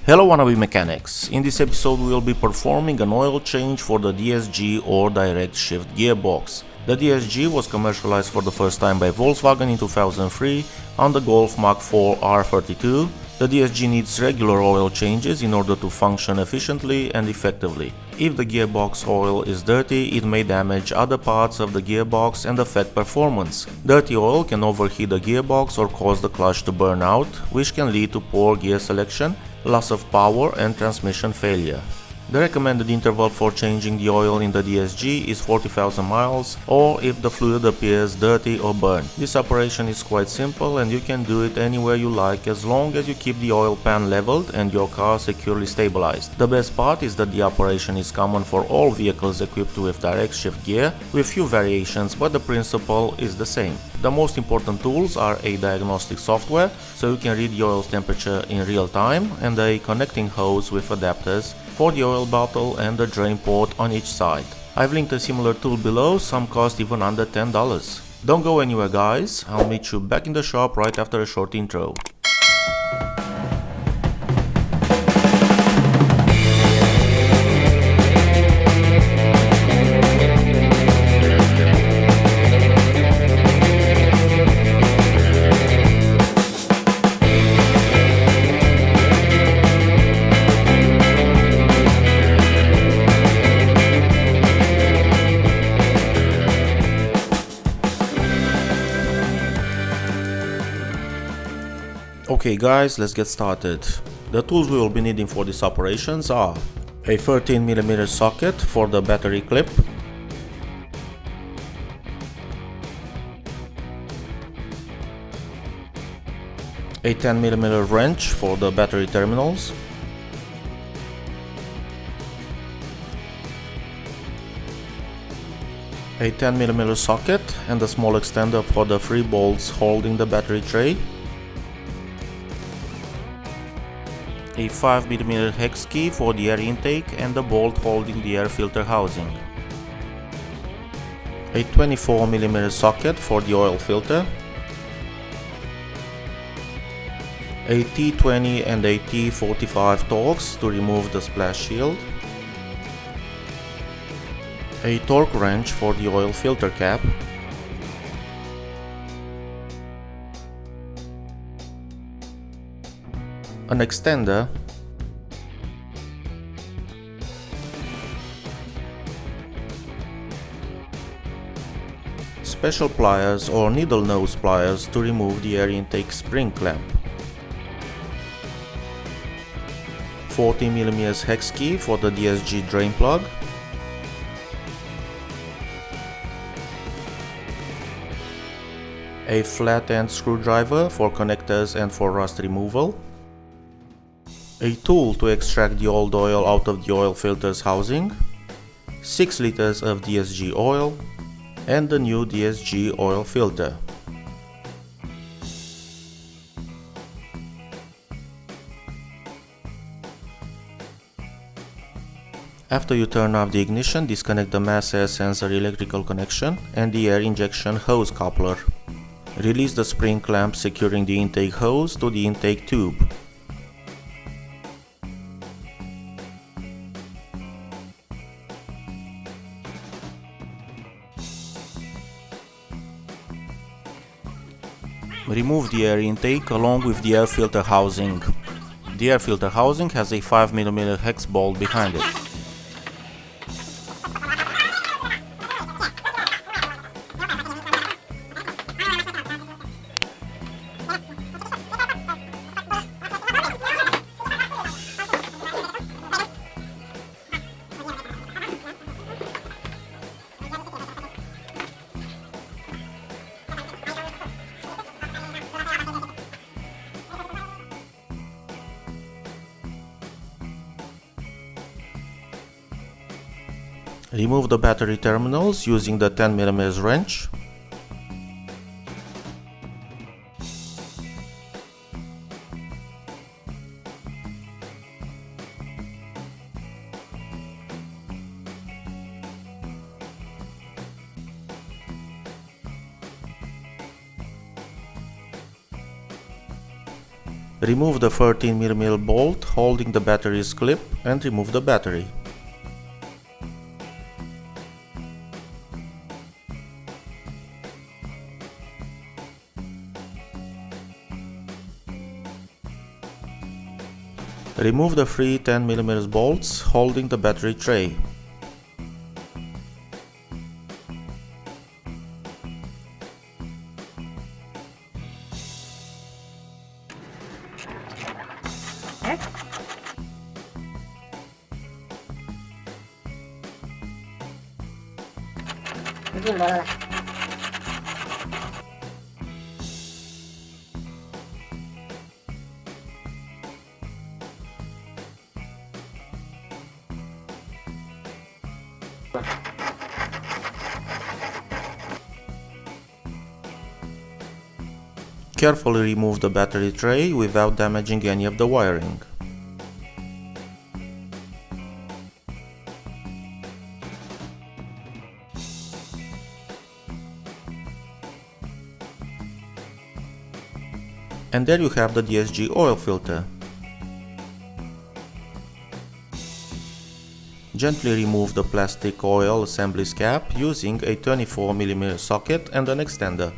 Hello wannabe mechanics, in this episode we will be performing an oil change for the DSG or direct shift gearbox. The DSG was commercialized for the first time by Volkswagen in 2003 on the Golf Mach 4 R32. The DSG needs regular oil changes in order to function efficiently and effectively. If the gearbox oil is dirty, it may damage other parts of the gearbox and affect performance. Dirty oil can overheat the gearbox or cause the clutch to burn out, which can lead to poor gear selection, loss of power and transmission failure. The recommended interval for changing the oil in the DSG is 40,000 miles, or if the fluid appears dirty or burned. This operation is quite simple and you can do it anywhere you like as long as you keep the oil pan leveled and your car securely stabilized. The best part is that the operation is common for all vehicles equipped with direct shift gear, with few variations, but the principle is the same. The most important tools are a diagnostic software, so you can read the oil's temperature in real time, and a connecting hose with adapters for the oil bottle and the drain port on each side. I've linked a similar tool below, some cost even under $10. Don't go anywhere guys, I'll meet you back in the shop right after a short intro. Okay guys, let's get started. The tools we will be needing for these operations are a 13mm socket for the battery clip, a 10mm wrench for the battery terminals, a 10mm socket and a small extender for the 3 bolts holding the battery tray, a 5mm hex key for the air intake and the bolt holding the air filter housing, a 24mm socket for the oil filter, a T20 and a T45 torques to remove the splash shield, a torque wrench for the oil filter cap, an extender, special pliers or needle nose pliers to remove the air intake spring clamp, 40mm hex key for the DSG drain plug, a flat end screwdriver for connectors and for rust removal, a tool to extract the old oil out of the oil filter's housing, 6 liters of DSG oil, and the new DSG oil filter. After you turn off the ignition, disconnect the mass air sensor electrical connection and the air injection hose coupler. Release the spring clamp securing the intake hose to the intake tube. Remove the air intake along with the air filter housing. The air filter housing has a 5mm hex bolt behind it. Remove the battery terminals using the 10mm wrench. Remove the 13mm bolt holding the battery's clip and remove the battery. Remove the three 10mm bolts holding the battery tray. Carefully remove the battery tray without damaging any of the wiring. And there you have the DSG oil filter. Gently remove the plastic oil assembly's cap using a 24mm socket and an extender.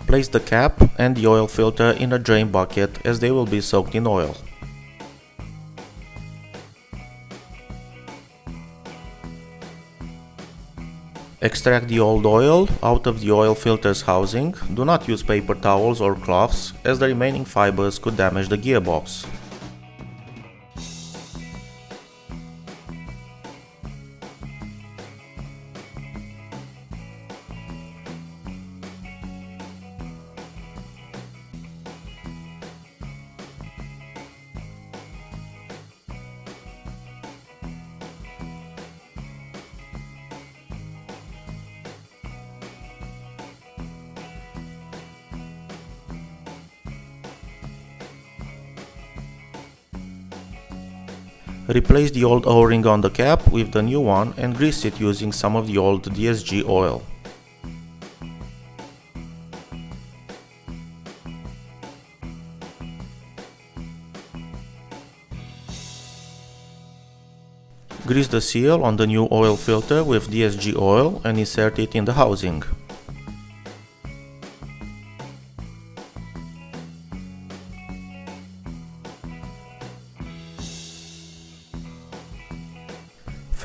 Place the cap and the oil filter in a drain bucket as they will be soaked in oil. Extract the old oil out of the oil filter's housing. Do not use paper towels or cloths as the remaining fibers could damage the gearbox. Replace the old O-ring on the cap with the new one and grease it using some of the old DSG oil. Grease the seal on the new oil filter with DSG oil and insert it in the housing.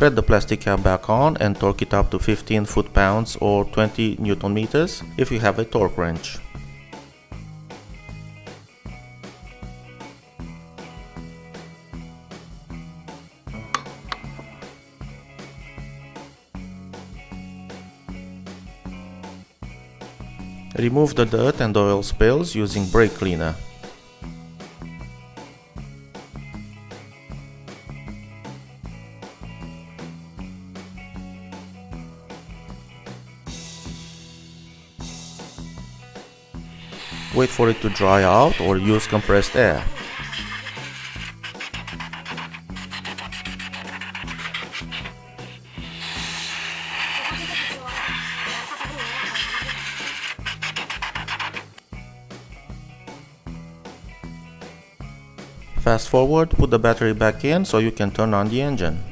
Thread the plastic cap back on and torque it up to 15 foot-pounds or 20 Nm if you have a torque wrench. Remove the dirt and oil spills using brake cleaner. Wait for it to dry out or use compressed air. Fast forward, put the battery back in so you can turn on the engine.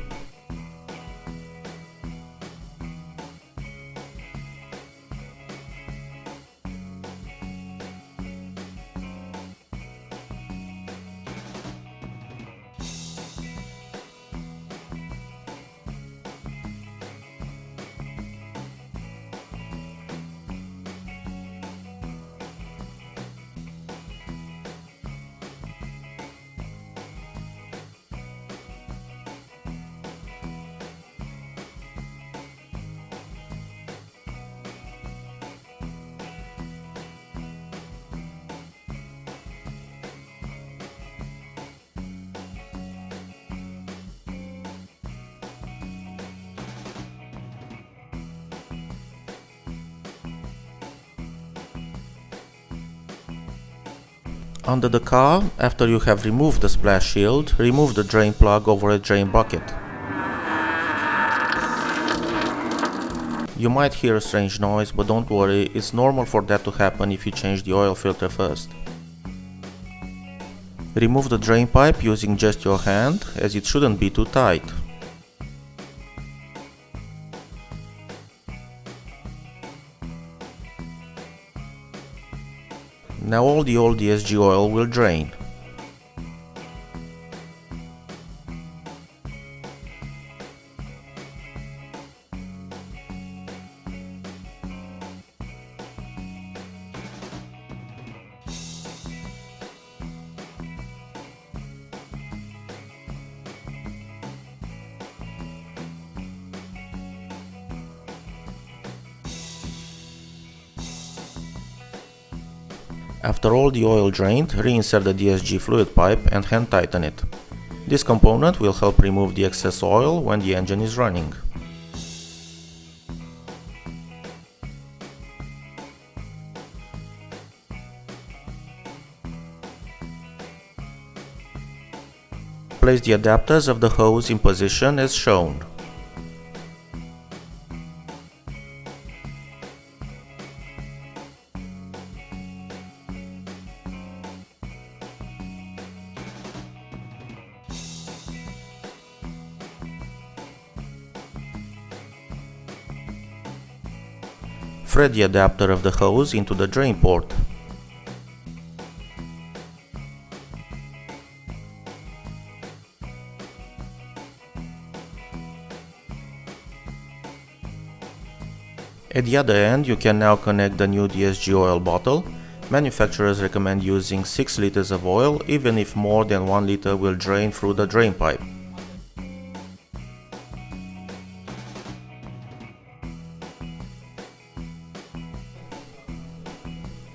Under the car, after you have removed the splash shield, remove the drain plug over a drain bucket. You might hear a strange noise, but don't worry, it's normal for that to happen if you change the oil filter first. Remove the drain pipe using just your hand, as it shouldn't be too tight. Now all the old DSG oil will drain. After all the oil drained, reinsert the DSG fluid pipe and hand tighten it. This component will help remove the excess oil when the engine is running. Place the adapters of the hose in position as shown. Thread the adapter of the hose into the drain port. At the other end, you can now connect the new DSG oil bottle. Manufacturers recommend using 6 liters of oil, even if more than 1 liter will drain through the drain pipe.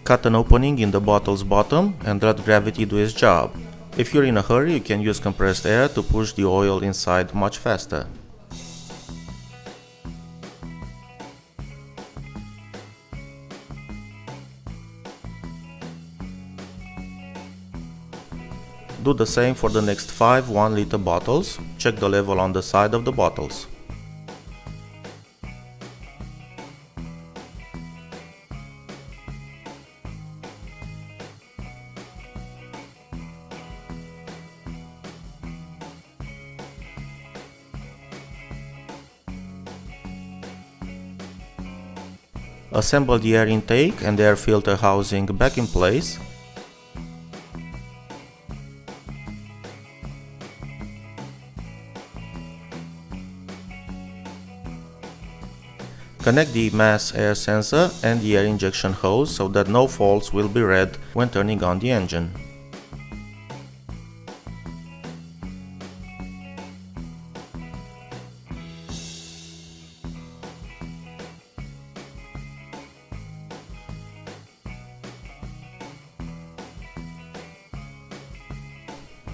Cut an opening in the bottle's bottom and let gravity do its job. If you're in a hurry, you can use compressed air to push the oil inside much faster. Do the same for the next 5 1-liter bottles. Check the level on the side of the bottles. Assemble the air intake and air filter housing back in place. Connect the mass air sensor and the air injection hose so that no faults will be read when turning on the engine.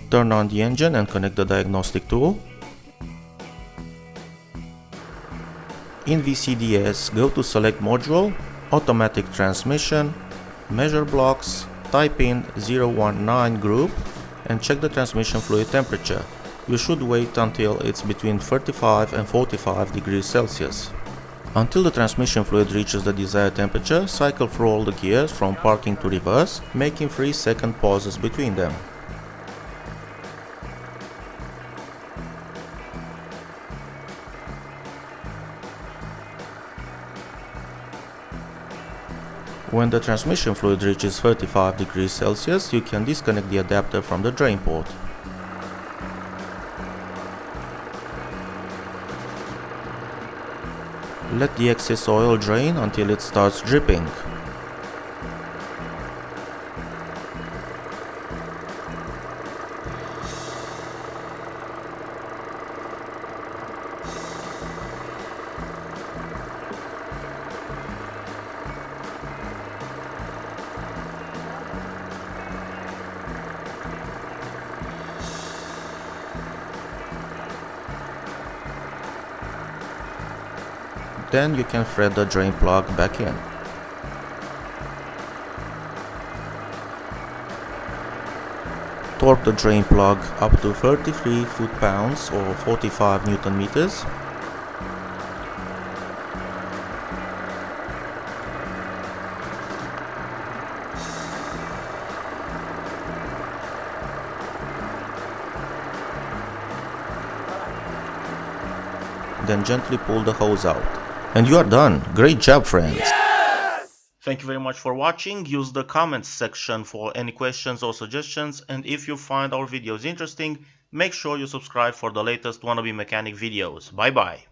Turn on the engine and connect the diagnostic tool. In VCDS, go to Select Module, Automatic Transmission, Measure Blocks, type in 019 group and check the transmission fluid temperature. You should wait until it's between 35 and 45 degrees Celsius. Until the transmission fluid reaches the desired temperature, cycle through all the gears from parking to reverse, making 3-second pauses between them. When the transmission fluid reaches 35 degrees Celsius, you can disconnect the adapter from the drain port. Let the excess oil drain until it starts dripping. Then you can thread the drain plug back in. Torque the drain plug up to 33 foot-pounds or 45 Newton meters. then gently pull the hose out. And you are done. Great job, friends! Thank you very much for watching. Use the comments section for any questions or suggestions, and if you find our videos interesting, make sure you subscribe for the latest wannabe mechanic videos. Bye bye!